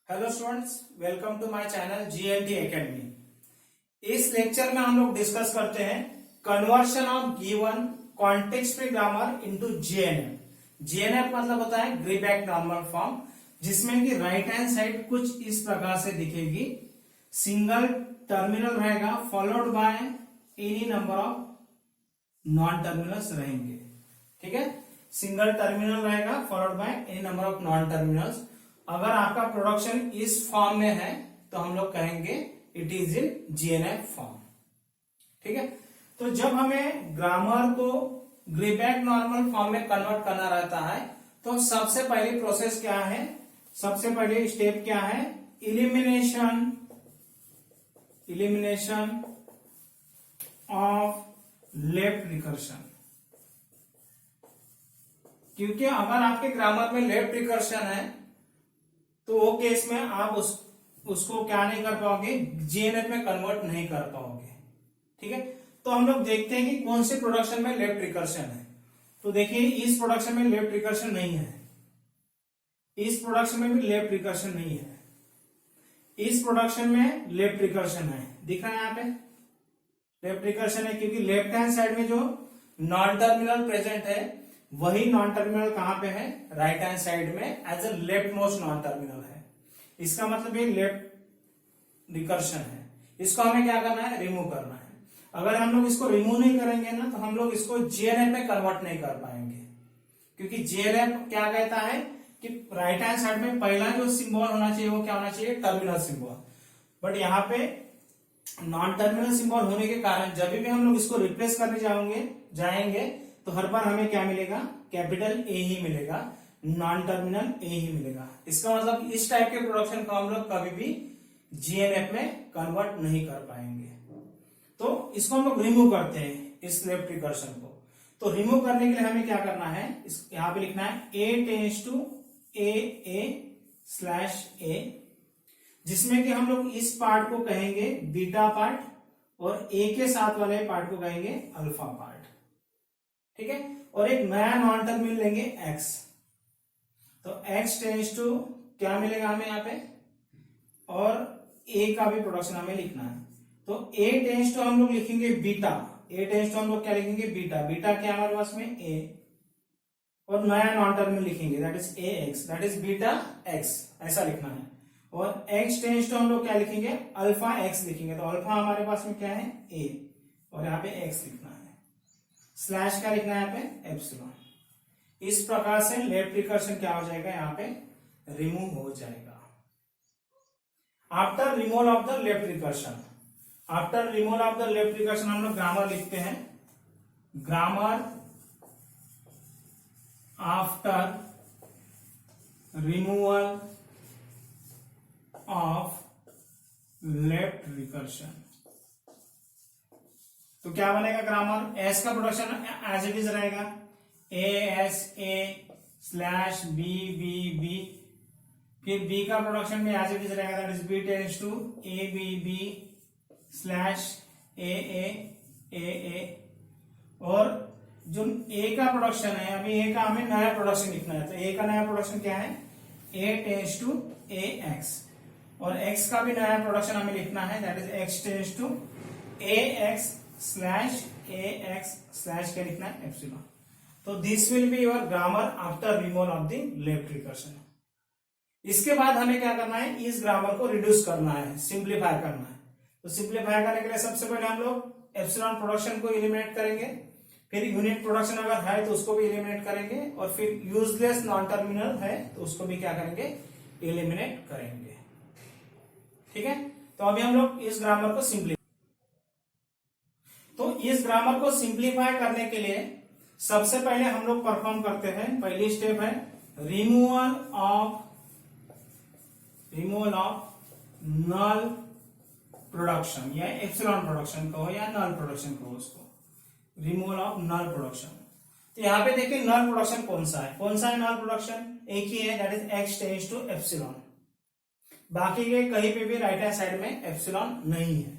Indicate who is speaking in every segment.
Speaker 1: Hello students, welcome to my channel GNT academy. इस lecture में हम लोग डिस्कस करते हैं conversion of given context free grammar into GNF. GNF मतलब होता है ग्रीबैक नॉर्मल फॉर्म, जिसमें कि राइट हैंड साइड कुछ इस प्रकार से दिखेगी। सिंगल टर्मिनल रहेगा followed by any number of non terminals रहेंगे। ठीक है, सिंगल टर्मिनल रहेगा followed by any number of non terminals. अगर आपका प्रोडक्शन इस फॉर्म में है तो हम लोग कहेंगे इट इज इन जीएनएफ फॉर्म। ठीक है, तो जब हमें ग्रामर को ग्रीबैक नॉर्मल फॉर्म में कन्वर्ट करना रहता है तो सबसे पहली प्रोसेस क्या है, सबसे पहले स्टेप क्या है, इलिमिनेशन ऑफ लेफ्ट रिकर्शन। क्योंकि अगर आपके ग्रामर में लेफ्ट रिकर्शन है तो वो केस में आप उसको क्या नहीं कर पाओगे, जीएनएफ में कन्वर्ट नहीं कर पाओगे। ठीक है, तो हम लोग देखते हैं कि कौन से प्रोडक्शन में लेफ्ट रिकर्शन है। तो देखिए, इस प्रोडक्शन में लेफ्ट रिकर्शन नहीं है, इस प्रोडक्शन में भी लेफ्ट रिकर्शन नहीं है, इस प्रोडक्शन में लेफ्ट रिकर्शन है। दिख रहा है यहाँ पे लेफ्ट रिकर्शन है, क्योंकि लेफ्ट हैंड साइड में जो नॉन टर्मिनल प्रेजेंट है वही नॉन टर्मिनल कहां पे है, राइट हैंड साइड में as a leftmost non terminal है। इसका मतलब ये लेफ्ट रिकर्शन है। इसको हमें क्या करना है, रिमूव करना है। अगर हम लोग इसको रिमूव नहीं करेंगे ना तो हम लोग इसको जीएनएफ में कन्वर्ट नहीं कर पाएंगे, क्योंकि जीएनएफ क्या कहता है कि राइट हैंड साइड में पहला जो सिंबल होना चाहिए वो क्या होना चाहिए, टर्मिनल सिंबल। बट यहाँ पे नॉन टर्मिनल सिंबल होने के कारण जब भी हम लोग इसको रिप्लेस करने जाएंगे तो हर बार हमें क्या मिलेगा, कैपिटल ए ही मिलेगा, नॉन टर्मिनल ए ही मिलेगा। इसका मतलब इस टाइप के प्रोडक्शन को हम लोग कभी भी जीएनएफ में कन्वर्ट नहीं कर पाएंगे। तो इसको हम लोग रिमूव करते हैं, इस लेफ्ट रिकर्शन को। तो रिमूव करने के लिए हमें क्या करना है, यहां पे लिखना है A tends to A slash A, जिसमें कि हम लोग इस पार्ट को कहेंगे बीटा पार्ट और ए के साथ वाले पार्ट को कहेंगे अल्फा पार्ट। ठीक है, और एक नया नॉन टर्मिनल लेंगे x। तो x टेंड्स टू क्या मिलेगा हमें यहाँ पे, और a का भी प्रोडक्शन हमें लिखना है। तो a टेंड्स टू हम लोग लिखेंगे बीटा, a टेंड्स टू हम लोग क्या लिखेंगे, बीटा। बीटा क्या हमारे पास में a, और नया नॉन टर्मिनल लिखेंगे that is ax, that is beta x, ऐसा लिखना है। और x टेंड्स टू हम लोग क्या लिखेंगे, अल्फा x लिखेंगे। तो अल्फा हमारे पास में क्या है, a, और यहाँ पे x लिखना है, स्लैश का लिखना है यहाँ पे एप्सिलॉन। इस प्रकार से लेफ्ट रिकर्शन क्या हो जाएगा, यहाँ पे रिमूव हो जाएगा। After removal of the left recursion, after removal of the left recursion हम लोग ग्रामर लिखते हैं, grammar after removal of left recursion. तो क्या बनेगा ग्रामर, एस का प्रोडक्शन एज इट इज रहेगा, ए S A slash B B B, फिर बी का प्रोडक्शन भी एज इट इज रहेगा that is B tends to A B B slash ए, और जो ए का प्रोडक्शन है, अभी ए का हमें नया प्रोडक्शन लिखना है। तो ए का नया प्रोडक्शन क्या है, A tends to A X, और एक्स का भी नया प्रोडक्शन हमें लिखना है that is X tends to A X slash A X slash क्या लिखना है, एप्सिलॉन। तो this will be your grammar after removal of the left recursion. इसके बाद हमें क्या करना है, इस ग्रामर को रिड्यूस करना है, सिंप्लीफाई करना है। तो सिंप्लीफाई करने के लिए सबसे पहले हम लोग एप्सिलॉन प्रोडक्शन को एलिमिनेट करेंगे, फिर यूनिट प्रोडक्शन अगर है तो उसको भी एलिमिनेट करेंगे, और फिर यूजलेस नॉन टर्मिनल है तो उसको भी क्या करेंगे, एलिमिनेट करेंगे। ठीक है, तो अभी हम लोग इस ग्रामर को इस ग्रामर को सिंप्लीफाई करने के लिए सबसे पहले हम लोग परफॉर्म करते हैं, पहली स्टेप है रिमूवल ऑफ नल प्रोडक्शन, या एप्सिलॉन प्रोडक्शन कहो या नल प्रोडक्शन कहो, उसको रिमूवल ऑफ नल प्रोडक्शन। तो यहाँ पे देखिए नल प्रोडक्शन कौन सा है नल प्रोडक्शन, एक ही है that is X tends to epsilon. बाकी के कहीं पे भी राइट हैंड साइड में एप्सिलॉन नहीं है,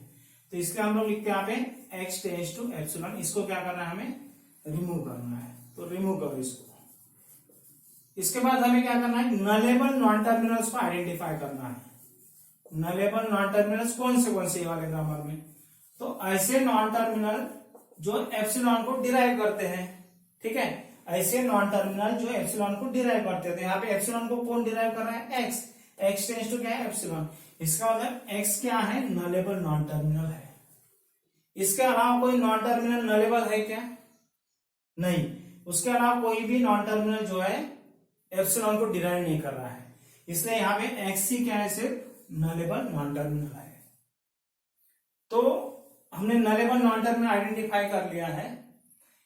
Speaker 1: तो इसलिए हम लोग लिखते हैं यहाँ पे x टेंड्स टू एप्सिलॉन। इसको क्या करना है, हमें रिमूव करना है। तो रिमूव करो इसको, इसके बाद हमें क्या करना है, नलेबल नॉन टर्मिनल्स को आइडेंटिफाई करना है। नलेबल नॉन टर्मिनल्स कौन से ये वाले ग्रामर में, तो ऐसे नॉन टर्मिनल जो एप्सिलॉन को डिराइव करते हैं, ठीक है, ऐसे नॉन टर्मिनल जो एप्सिलॉन को डिराइव करते हैं। तो यहाँ पे एप्सिलॉन को कौन डिराइव कर रहा है, एक्स, एक्स टेंस टू क्या है, एप्सिलॉन। इसका मतलब एक्स क्या है, नलेबल नॉन टर्मिनल है। इसके अलावा कोई नॉन टर्मिनल नलेबल है क्या, नहीं। उसके अलावा कोई भी नॉन टर्मिनल जो है एप्सिलॉन को डिराइव नहीं कर रहा है, इसलिए यहाँ पे एक्स ही क्या है, सिर्फ नलेबल नॉन टर्मिनल है। तो हमने नलेबल नॉन टर्मिनल आइडेंटिफाई कर लिया है।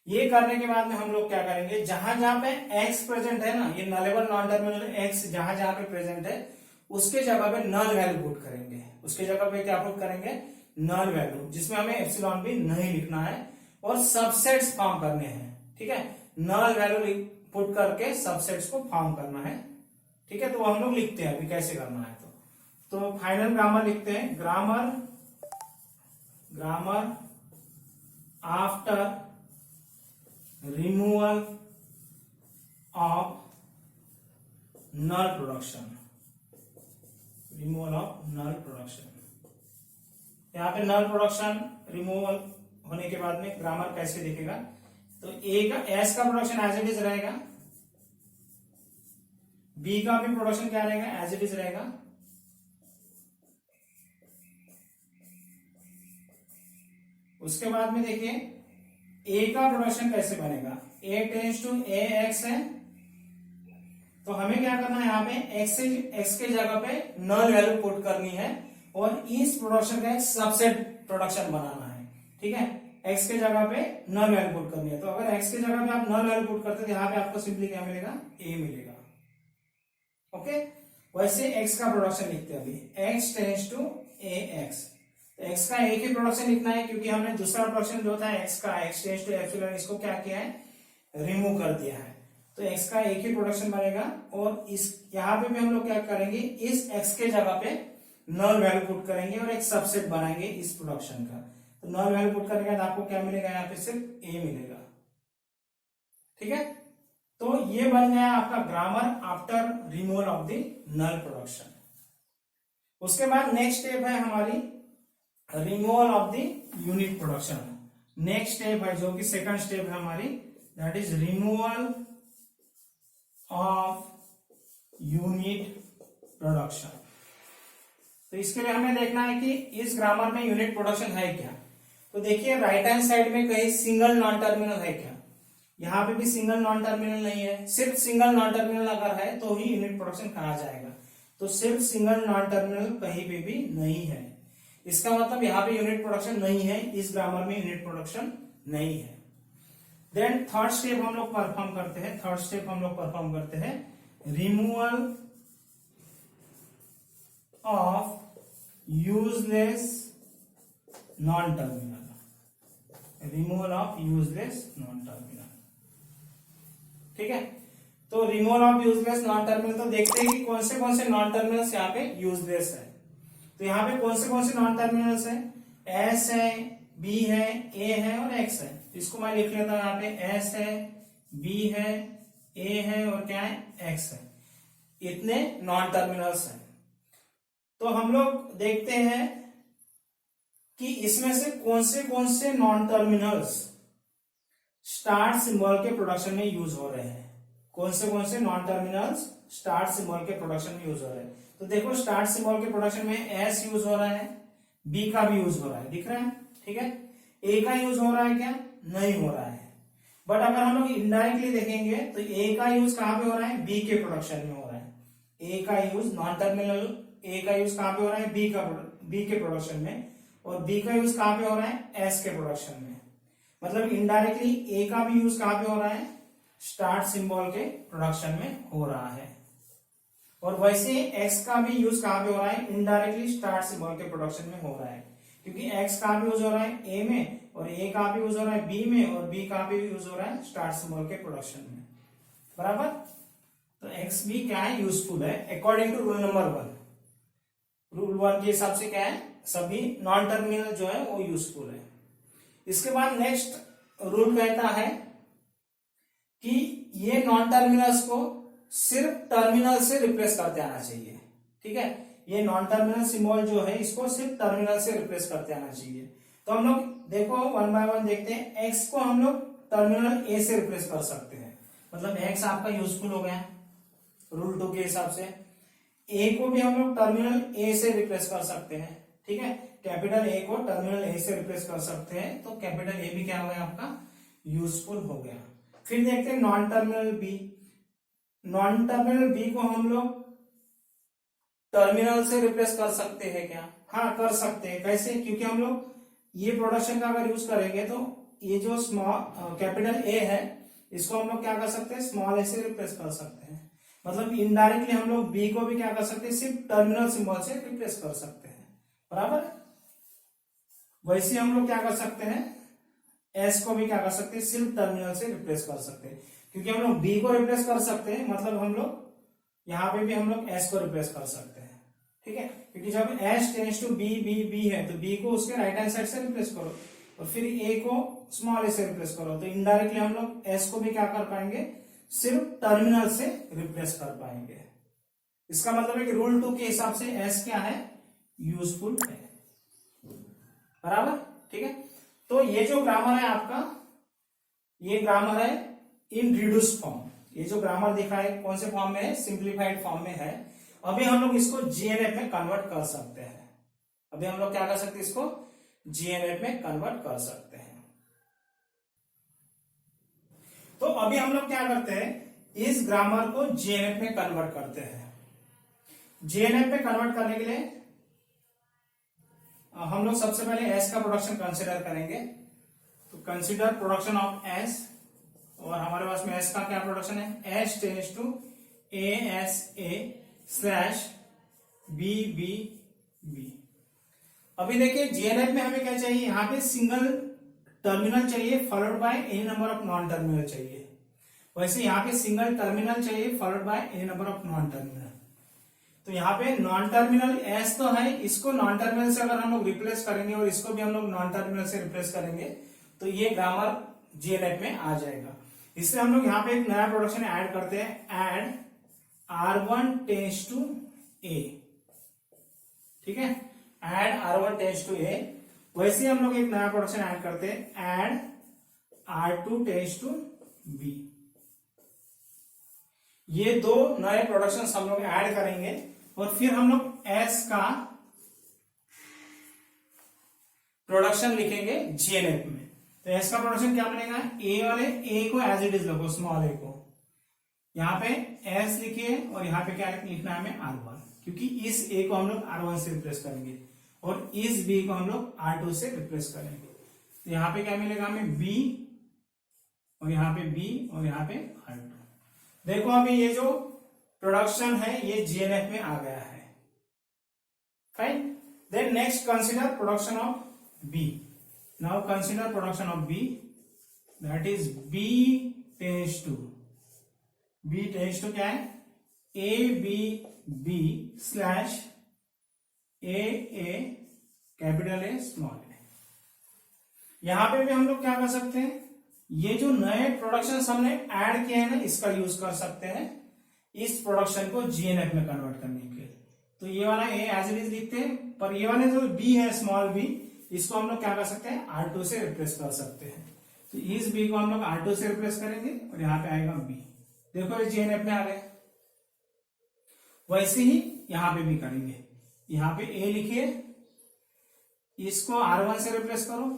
Speaker 1: ये करने के बाद में हम लोग क्या करेंगे, जहां जहां पे एक्स प्रेजेंट है ना, ये नलेबल नॉन टर्मिनल एक्स जहां जहां पे प्रेजेंट है उसके जगह पे नल वैल्यू पुट करेंगे। उसके जगह पे क्या पुट करेंगे, नल वैल्यू, जिसमें हमें एप्सिलॉन भी नहीं लिखना है और सबसेट्स फॉर्म करने हैं, ठीक है। नल वैल्यू पुट करके सबसेट्स को फॉर्म करना है, ठीक है। तो हम लोग लिखते हैं अभी कैसे करना है। तो फाइनल ग्रामर लिखते हैं, grammar after removal of null production, removal of null production. यहाँ पे नल प्रोडक्शन रिमूवल होने के बाद में ग्रामर कैसे दिखेगा, तो ए का, एस का प्रोडक्शन एज इट इज रहेगा, बी का भी प्रोडक्शन क्या रहेगा, एज इट इज रहेगा, उसके बाद में देखिए ए का प्रोडक्शन कैसे बनेगा, ए टेंस टू ए एक्स है, तो हमें क्या करना है, यहाँ पे एक्स के जगह पे नल वैल्यू पुट करनी है और इस प्रोडक्शन का एक सबसेट प्रोडक्शन बनाना है, ठीक है। एक्स के जगह पे नल वैल्यू पुट करनी है, तो अगर एक्स के जगह पे आप नल वैल्यू पुट करते तो यहाँ पे आपको सिंपली क्या मिलेगा, ए मिलेगा, ओके। वैसे एक्स का प्रोडक्शन लिखते हैं अभी, X tends to A X. X का एक ही प्रोडक्शन लिखना है क्योंकि हमने दूसरा प्रोडक्शन जो था एक्स का, एक्स टेंस टू एप्सिलॉन, इसको क्या किया है, रिमूव कर दिया है। तो एक्स का एक ही प्रोडक्शन बनेगा और इस यहाँ पे भी हम लोग क्या करेंगे, इस एक्स के जगह पे नल वैल्यू पुट करेंगे और एक सबसेट बनाएंगे इस प्रोडक्शन का। तो नल वैल्यू पुट करने के बाद आपको क्या मिलेगा, यहाँ पे सिर्फ ए मिलेगा, ठीक है। तो ये बन गया आपका grammar after removal of the null production. उसके बाद नेक्स्ट स्टेप है हमारी removal of the unit production. Next step है जो कि सेकंड स्टेप है हमारी, that is removal of unit production. तो इसके लिए हमें देखना है कि इस ग्रामर में यूनिट प्रोडक्शन है क्या। तो देखिए राइट हैंड साइड में कहीं सिंगल नॉन टर्मिनल है क्या, यहाँ पे भी सिंगल नॉन टर्मिनल नहीं है। सिर्फ सिंगल नॉन टर्मिनल अगर है तो ही यूनिट प्रोडक्शन कहा जाएगा, तो सिर्फ सिंगल नॉन टर्मिनल कहीं पे भी नहीं है, इसका मतलब यहाँ पे यूनिट प्रोडक्शन नहीं है, इस ग्रामर में यूनिट प्रोडक्शन नहीं है। देन थर्ड स्टेप हम लोग परफॉर्म करते हैं, removal of useless non terminal, removal of useless non terminal, ठीक है। तो removal of useless non terminal, तो देखते हैं कि कौन से नॉन टर्मिनल्स यहाँ पे यूजलेस है। तो यहाँ पे कौन से नॉन टर्मिनल्स है, एस है, बी है, ए है और एक्स है। इसको मैं लिख लेता हूं, यहाँ पे एस है, बी है, ए है और क्या है, एक्स है। इतने नॉन टर्मिनल्स हैं। तो हम लोग देखते हैं कि इसमें से कौन से नॉन टर्मिनल्स स्टार सिंबल के प्रोडक्शन में यूज हो रहे हैं, कौन से नॉन टर्मिनल्स स्टार सिंबल के प्रोडक्शन में यूज हो रहे हैं। तो देखो स्टार सिंबल के प्रोडक्शन में एस यूज हो रहा है, बी का भी यूज हो रहा है, दिख रहा है, ठीक है। ए का यूज हो रहा है क्या, नहीं हो रहा है। बट अगर हम लोग इनडायरेक्टली देखेंगे तो ए का यूज कहां पे हो रहा है, बी के प्रोडक्शन में हो रहा है। ए का यूज नॉन टर्मिनल, ए का यूज कहां पे हो रहा है, बी के प्रोडक्शन में, और बी का यूज कहां पे हो रहा है, एस के प्रोडक्शन में। मतलब इनडायरेक्टली ए का भी यूज कहां पे हो रहा है, स्टार सिंबल के प्रोडक्शन में हो रहा है। और वैसे एक्स का भी यूज कहां पे हो रहा है, इनडायरेक्टली स्टार सिंबल के प्रोडक्शन में हो रहा है, क्योंकि एक्स का भी यूज हो रहा है ए में, और ए का भी यूज हो रहा है बी में, और बी का भी यूज हो रहा है स्टार सिंबल के प्रोडक्शन में, बराबर। तो एक्स भी क्या है, यूजफुल है according to rule number 1। Rule 1 के हिसाब से क्या है, सभी नॉन टर्मिनल जो है वो यूजफुल है। इसके बाद नेक्स्ट रूल कहता है कि ये नॉन टर्मिनल्स को सिर्फ टर्मिनल से रिप्लेस करते आना चाहिए। ठीक है, ये नॉन टर्मिनल सिंबल जो है इसको सिर्फ टर्मिनल से रिप्लेस करते आना चाहिए। तो हम लोग देखो वन बाय वन देखते हैं। एक्स को हम लोग टर्मिनल ए से रिप्लेस कर सकते हैं, मतलब एक्स आपका यूजफुल हो गया रूल 2 के हिसाब से। ए को भी हम लोग टर्मिनल ए से रिप्लेस कर सकते हैं। ठीक है, कैपिटल ए को टर्मिनल ए से रिप्लेस कर सकते हैं, तो कैपिटल ए भी क्या हो गया आपका यूजफुल हो गया। फिर देखते हैं non terminal B. Non terminal B को हम लोग टर्मिनल से रिप्लेस कर सकते हैं क्या? हाँ कर सकते हैं। कैसे? क्योंकि हम लोग ये प्रोडक्शन का अगर यूज करेंगे तो ये जो स्मॉल कैपिटल ए है इसको हम लोग क्या कर सकते हैं, स्मॉल ए से रिप्लेस कर सकते हैं। मतलब इनडायरेक्टली हम लोग बी को भी क्या कर सकते हैं, सिर्फ टर्मिनल सिंबल से रिप्लेस कर सकते हैं। बराबर, वैसे हम लोग क्या कर सकते हैं, एस को भी क्या कर सकते हैं, सिर्फ टर्मिनल से रिप्लेस कर सकते हैं। क्योंकि हम लोग बी को रिप्लेस कर सकते हैं, मतलब हम लोग यहां पे भी हम लोग एस को रिप्लेस कर सकते हैं। ठीक है, क्योंकि जब S tends to B B B है तो बी को उसके राइट हैंड साइड से रिप्लेस करो और फिर ए को स्मॉल ए से रिप्लेस करो, तो इनडायरेक्टली हम लोग एस को भी क्या कर पाएंगे, सिर्फ टर्मिनल से रिप्लेस कर पाएंगे। इसका मतलब है कि रूल 2 के हिसाब से एस क्या है, यूजफुल है। बराबर, ठीक है। तो ये जो ग्रामर है आपका, ये ग्रामर है इन रिड्यूस फॉर्म। ये जो ग्रामर दिख रहा है कौन से फॉर्म में है, सिंप्लीफाइड फॉर्म में है। अभी हम लोग इसको जीएनएफ में कन्वर्ट कर सकते हैं। अभी हम लोग क्या कर सकते हैं, इसको जीएनएफ में कन्वर्ट कर सकते हैं। तो अभी हम लोग क्या करते हैं, इस ग्रामर को जीएनएफ में कन्वर्ट करते हैं। जीएनएफ में कन्वर्ट करने के लिए हम लोग सबसे पहले एस का प्रोडक्शन कंसीडर करेंगे। तो कंसीडर प्रोडक्शन ऑफ एस, और हमारे पास में एस का क्या प्रोडक्शन है, S tends to A S A slash B B B. अभी देखिए जीएनएफ में हमें क्या चाहिए, यहां पे सिंगल टर्मिनल चाहिए followed by any number of non terminal चाहिए। वैसे यहां पे सिंगल टर्मिनल चाहिए followed by any number of non terminal. तो यहाँ पे नॉन टर्मिनल एस तो है, इसको नॉन टर्मिनल से अगर हम लोग रिप्लेस करेंगे और इसको भी हम लोग नॉन टर्मिनल से रिप्लेस करेंगे तो ये ग्रामर जीएनएफ में आ जाएगा। इसलिए हम लोग यहाँ पे एक नया प्रोडक्शन ऐड करते हैं, ऐड R1 टेंड्स टू ए। ठीक है, ऐड R1 टेंड्स टू ए। वैसे हम लोग एक नया प्रोडक्शन ऐड करते हैं, add R2 tends to B. ये दो नए प्रोडक्शन हम लोग ऐड करेंगे और फिर हम लोग एस का प्रोडक्शन लिखेंगे जीएनएफ में। तो एस का प्रोडक्शन क्या बनेगा, ए वाले ए को एज इट इज लिखो, स्मॉल ए को यहां पे एस लिखिए और यहां पे क्या लिखना है हमें R1, क्योंकि इस ए को हम लोग R1 से रिप्लेस करेंगे और इस बी को हम लोग R2 से रिप्लेस करेंगे। तो यहां पे क्या मिलेगा हमें, बी और यहां पे बी और यहां पे R2। देखो अभी ये जो प्रोडक्शन है ये जीएनएफ में आ गया है। Fine, then next consider production of B. Now consider production of B, that is B tends to, B tends to क्या है, A B B slash A capital A small A. यहां पे भी हम लोग क्या कर सकते हैं, ये जो नए प्रोडक्शन हमने ऐड किए हैं ना इसका यूज कर सकते हैं इस प्रोडक्शन को जीएनएफ में कन्वर्ट करने के लिए। तो ये वाला ए एज इट इज लिखते हैं, पर ये वाले जो बी है स्मॉल बी, इसको हम लोग क्या कर सकते हैं, R2 से रिप्लेस कर सकते हैं। तो इस बी को हम लोग R2 से रिप्लेस करेंगे और यहाँ पे आएगा बी। देखो ये जीएनएफ में आ गए। वैसे ही यहां पे भी करेंगे, यहां पे ए लिखिए, इसको R1 से रिप्लेस करो,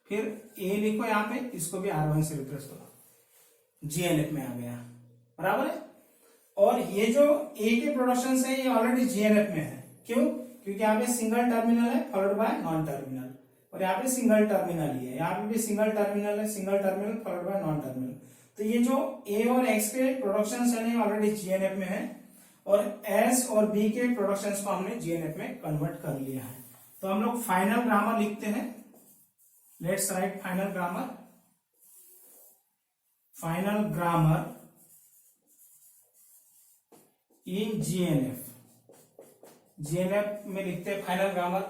Speaker 1: फिर ए लिखो यहां पे, इसको भी R1 से रिप्लेस करो, जीएनएफ में आ गया। बराबर है। और ये जो ए के प्रोडक्शन है ये ऑलरेडी जीएनएफ में है। क्यों? क्योंकि यहाँ पे सिंगल टर्मिनल है फॉलोड बाय नॉन टर्मिनल, और यहाँ पे सिंगल टर्मिनल ही है, यहाँ पे भी सिंगल टर्मिनल है, single terminal followed by non terminal. तो ये जो ए और एक्स के प्रोडक्शन है ऑलरेडी जीएनएफ में है, और एस और बी के प्रोडक्शन को हमने जीएनएफ में कन्वर्ट कर लिया है। तो हम लोग फाइनल ग्रामर लिखते हैं। Let's write final grammar. Final grammar in GNF. GNF में लिखते हैं फाइनल ग्रामर।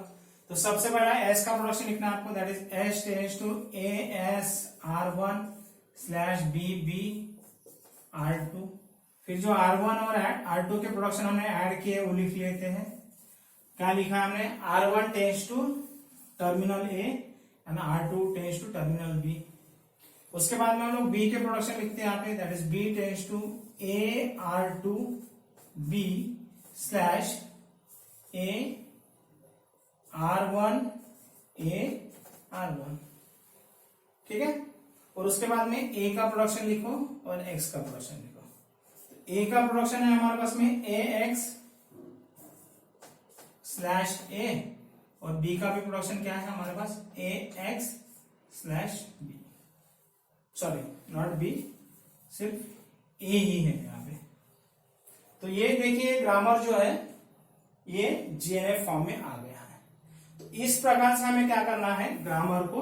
Speaker 1: तो सबसे पहला एस का प्रोडक्शन लिखना है आपको, that is S tends to A S R1 slash B B R2। फिर जो R1 और R2 के प्रोडक्शन हमने ऐड किए वो लिख लेते हैं। क्या लिखा है हमने? R1 tends to terminal A and R2 tends to terminal B. उसके बाद में हम लोग बी के प्रोडक्शन लिखते हैं यहाँ पे, that is B tends to A R2 B slash A R1 A R1। ठीक है, और उसके बाद में ए का प्रोडक्शन लिखो और एक्स का प्रोडक्शन लिखो। ए का प्रोडक्शन है हमारे पास में ए एक्स स्लैश ए, और बी का भी प्रोडक्शन क्या है हमारे पास? A X slash B. Sorry not B, सिर्फ ए ही है यहाँ पे। तो ये देखिए ग्रामर जो है ये जीएनएफ फॉर्म में आ गया है। तो इस प्रकार से हमें क्या करना है, ग्रामर को